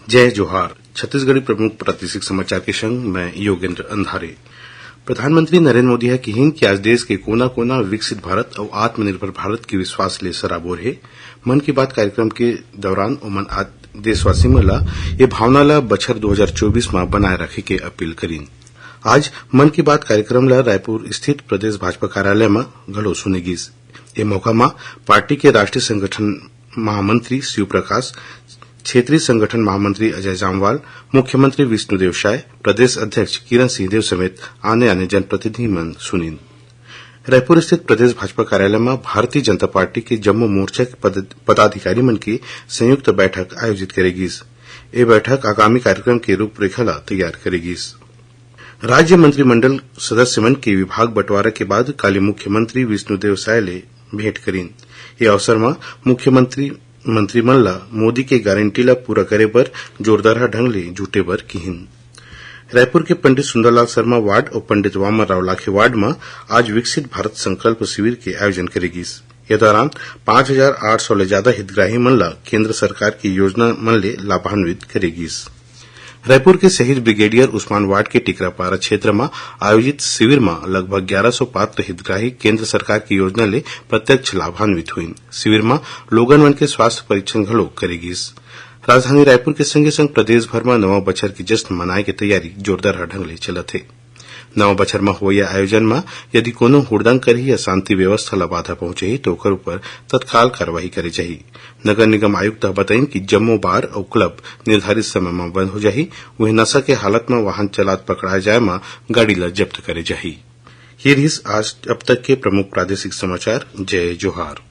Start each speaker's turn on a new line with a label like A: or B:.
A: जय जोहार। छत्तीसगढ़ी प्रमुख प्रादेशिक समाचार के संग मैं योगेंद्र अंधारे। प्रधानमंत्री नरेंद्र मोदी है कहिन कि आज देश के कोना कोना विकसित भारत और आत्मनिर्भर भारत के विश्वास ले सराबोर है। मन की बात कार्यक्रम के दौरान ओमन आज देशवासी मन ला ये भावना ला बछर 2024 में बनाए रखे के अपील करीन। आज मन की बात कार्यक्रम ला रायपुर स्थित प्रदेश भाजपा कार्यालय में घलो सुने गिस। ये मौका में पार्टी के राष्ट्रीय संगठन महामंत्री शिव प्रकाश, क्षेत्रीय संगठन महामंत्री अजय जामवाल, मुख्यमंत्री विष्णुदेव साय, प्रदेश अध्यक्ष किरण सिंहदेव समेत आने जनप्रतिनिधि मन सुनीन। रायपुर स्थित प्रदेश भाजपा कार्यालय में भारतीय जनता पार्टी के जम्मू मोर्चा के पदाधिकारी मन की संयुक्त बैठक आयोजित करेगीस। ये बैठक आगामी कार्यक्रम के रूपरेखा ला तैयार करेगीस। राज्य मंत्रिमंडल सदस्य मन के विभाग बंटवारा के बाद काले मुख्यमंत्री विष्णुदेव साय ले भेंट करीन। ये अवसर में मुख्यमंत्री मंत्रिमंडल ला मोदी के गारंटी ला पूरा करे बर जोरदार ढंग ले जुटे बर किहिन। रायपुर के पंडित सुंदरलाल शर्मा वार्ड और पंडित वामन राव लाखे वार्ड में आज विकसित भारत संकल्प शिविर के आयोजन करेगीस। ये दौरान 5,800 ले ज्यादा हितग्राही मन ला केंद्र सरकार की योजना मन ले लाभान्वित करेगीस। रायपुर के शहीद ब्रिगेडियर उस्मान वार्ड के टिकरापारा क्षेत्र में आयोजित शिविर में लगभग 1100 पात्र हितग्राही केंद्र सरकार की योजना ले प्रत्यक्ष लाभान्वित हुई। शिविर में लोगन मन के स्वास्थ्य परीक्षण घलो करेगीस। राजधानी रायपुर के संगे संग प्रदेश भर में नवा बछर के जश्न मनाए के तैयारी जोरदार ढंग ले चलत है। नवा बछर में होए आयोजन में यदि कोनो हुड़दंग करही या शांति व्यवस्था ला बाधा पहुंचे तो ओकर ऊपर तत्काल कार्यवाही करे चाहिए। नगर निगम आयुक्त बताइन कि जम्मू बार और क्लब निर्धारित समय में बंद हो जाही। वही नशा के हालत में वाहन चलात पकड़ाए जाए में गाड़ी ला जब्त करे जाही। ये रहीस आज अब तक के प्रमुख प्रादेशिक समाचार। जय जोहार।